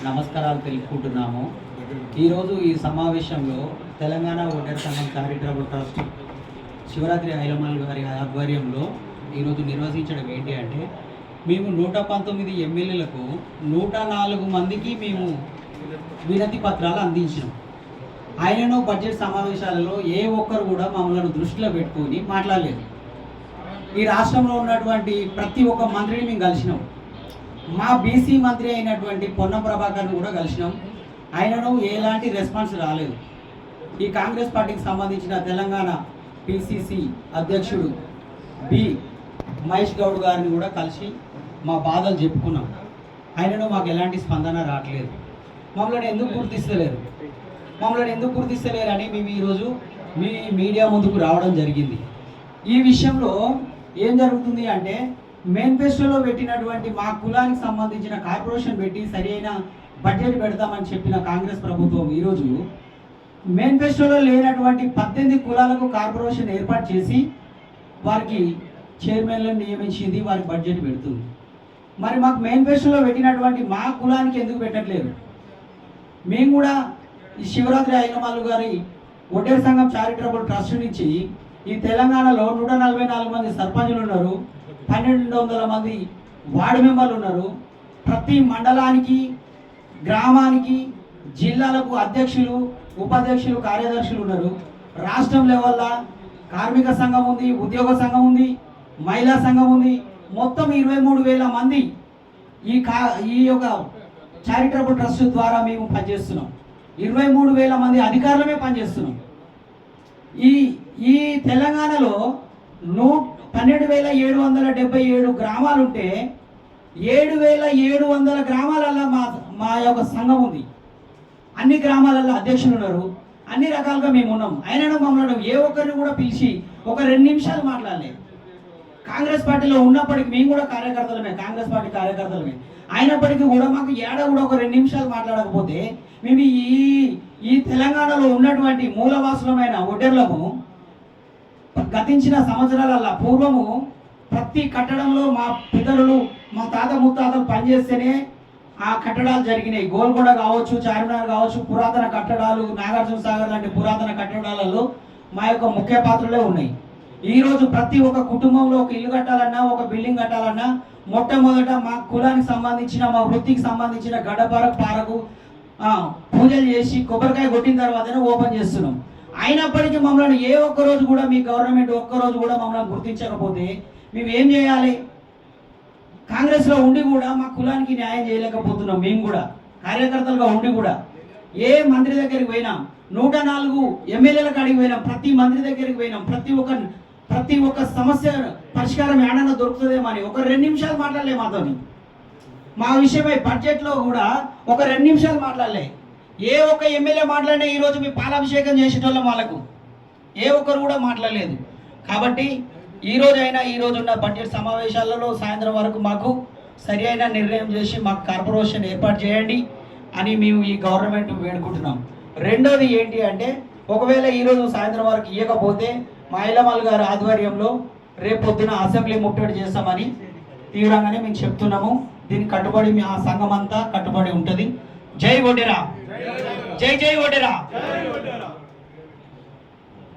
నమస్కారాలు తెలుపుకుంటున్నాము. ఈరోజు ఈ సమావేశంలో తెలంగాణ ఓటర్ సంఘం చారిటబుల్ ట్రస్ట్ శివరాత్రి ఐలమ్మల్ గారి ఆధ్వర్యంలో ఈరోజు నిర్వహించడం ఏంటి అంటే, మేము 119 ఎమ్మెల్యేలకు 104 మందికి మేము వినతి పత్రాలు అందించినాం. ఆయనను బడ్జెట్ సమావేశాలలో ఏ ఒక్కరు కూడా మమ్మల్ని దృష్టిలో పెట్టుకొని మాట్లాడలేదు. ఈ రాష్ట్రంలో ఉన్నటువంటి ప్రతి ఒక్క మంత్రిని మేము కలిసినాం. మా బీసీ మంత్రి అయినటువంటి పొన్నం ప్రభాకర్ను కూడా కలిసినాం. ఆయనను ఎలాంటి రెస్పాన్స్ రాలేదు. ఈ కాంగ్రెస్ పార్టీకి సంబంధించిన తెలంగాణ పిసిసి అధ్యక్షుడు బి మహేష్ గౌడ్ గారిని కూడా కలిసి మా బాధలు చెప్పుకున్నాం. ఆయనను మాకు ఎలాంటి స్పందన రావట్లేదు. మమ్మల్ని ఎందుకు గుర్తిస్తలేరు అని మేము ఈరోజు మీ మీడియా ముందుకు రావడం జరిగింది. ఈ విషయంలో ఏం జరుగుతుంది అంటే, మేనిఫెస్టోలో పెట్టినటువంటి మా కులానికి సంబంధించిన కార్పొరేషన్ పెట్టి సరైన బడ్జెట్ పెడతామని చెప్పిన కాంగ్రెస్ ప్రభుత్వం ఈరోజు మేనిఫెస్టోలో లేనటువంటి 18 కులాలకు కార్పొరేషన్ ఏర్పాటు చేసి వారికి చైర్మన్లను నియమించింది, వారికి బడ్జెట్ పెడుతుంది. మరి మాకు మేనిఫెస్టోలో పెట్టినటువంటి మా కులానికి ఎందుకు పెట్టట్లేదు? మేము కూడా ఈ శివరాత్రి ఐలమ్మల్ గారి ఒడ్డేరు సంఘం చారిటబుల్ ట్రస్ట్ నుంచి ఈ తెలంగాణలో 144 మంది సర్పంచులు ఉన్నారు, 1200 మంది వార్డు మెంబర్లు ఉన్నారు. ప్రతి మండలానికి, గ్రామానికి, జిల్లాలకు అధ్యక్షులు, ఉపాధ్యక్షులు, కార్యదర్శులు ఉన్నారు. రాష్ట్రం లెవెల్లో కార్మిక సంఘం ఉంది, ఉద్యోగ సంఘం ఉంది, మహిళా సంఘం ఉంది. మొత్తం 23,000 మంది ఈ యొక్క చారిటబుల్ ట్రస్ట్ ద్వారా మేము పనిచేస్తున్నాం. 23,000 మంది అధికారులమే పనిచేస్తున్నాం. ఈ తెలంగాణలో 12,777 గ్రామాలుంటే 7,700 గ్రామాలలో మా యొక్క సంఘం ఉంది. అన్ని గ్రామాలలో అధ్యక్షులు ఉన్నారు. అన్ని రకాలుగా మేము ఉన్నాం. అయినా మమ్మల్ని ఏ ఒక్కరిని కూడా పిలిచి ఒక 2 నిమిషాలు మాట్లాడలేదు. కాంగ్రెస్ పార్టీలో ఉన్నప్పటికీ మేము కూడా కార్యకర్తలమే, కాంగ్రెస్ పార్టీ కార్యకర్తలమే. అయినప్పటికీ కూడా మాకు కూడా ఒక 2 నిమిషాలు మాట్లాడకపోతే మేము ఈ తెలంగాణలో ఉన్నటువంటి మూలవాసులమైన ఒడ్డెర్లకు గతించిన సంవత్సరాల పూర్వము ప్రతి కట్టడంలో మా పితరులు, మా తాత ముత్తాతలు పనిచేస్తేనే ఆ కట్టడాలు జరిగినాయి. గోల్కొండ కావచ్చు, చార్మినార్ కావచ్చు, పురాతన కట్టడాలు, నాగార్జున సాగర్ లాంటి పురాతన కట్టడాలలో మా యొక్క ముఖ్య పాత్రలే ఉన్నాయి. ఈరోజు ప్రతి ఒక్క కుటుంబంలో ఒక ఇల్లు కట్టాలన్నా, ఒక బిల్డింగ్ కట్టాలన్నా మొట్టమొదట మా కులానికి సంబంధించిన, మా వృత్తికి సంబంధించిన పారకు పూజలు చేసి కొబ్బరికాయ కొట్టిన తర్వాతనే ఓపెన్ చేస్తున్నాం. అయినప్పటికీ మమ్మల్ని ఏ ఒక్కరోజు కూడా మీ గవర్నమెంట్ ఒక్కరోజు కూడా మమ్మల్ని గుర్తించకపోతే మేము ఏం చేయాలి? కాంగ్రెస్లో ఉండి కూడా మా కులానికి న్యాయం చేయలేకపోతున్నాం. మేము కూడా కార్యకర్తలుగా ఉండి కూడా ఏ మంత్రి దగ్గరికి పోయినాం, 104 ఎమ్మెల్యేల కాడికి పోయినాం, ప్రతి మంత్రి దగ్గరికి పోయినాం, ప్రతి ఒక్క సమస్య పరిష్కారం ఏడన్నా దొరుకుతుందేమని ఒక 2 నిమిషాలు మాట్లాడలే మాతోని. మా విషయమై బడ్జెట్లో కూడా ఒక 2 నిమిషాలు మాట్లాడలే. ఏ ఒక్క ఎమ్మెల్యే మాట్లాడినా ఈరోజు మీ పాలాభిషేకం చేసేటోళ్ళం వాళ్ళకు ఏ ఒక్కరు కూడా మాట్లాడలేదు. కాబట్టి ఈరోజున్న బడ్జెట్ సమావేశాలలో సాయంత్రం వరకు మాకు సరి అయిన నిర్ణయం చేసి మాకు కార్పొరేషన్ ఏర్పాటు చేయండి అని మేము ఈ గవర్నమెంట్ వేడుకుంటున్నాం. రెండోది ఏంటి అంటే, ఒకవేళ ఈరోజు సాయంత్రం వరకు ఇవ్వకపోతే మా ఐలమ్మల్ గారి ఆధ్వర్యంలో రేపు పొద్దున అసెంబ్లీ ముట్టడి చేస్తామని తీవ్రంగానే మేము చెప్తున్నాము. దీనికి కట్టుబడి ఆ సంఘం అంతా కట్టుబడి ఉంటుంది. జై ఒడ్డెరా, జై జై ఒడ్డెరా.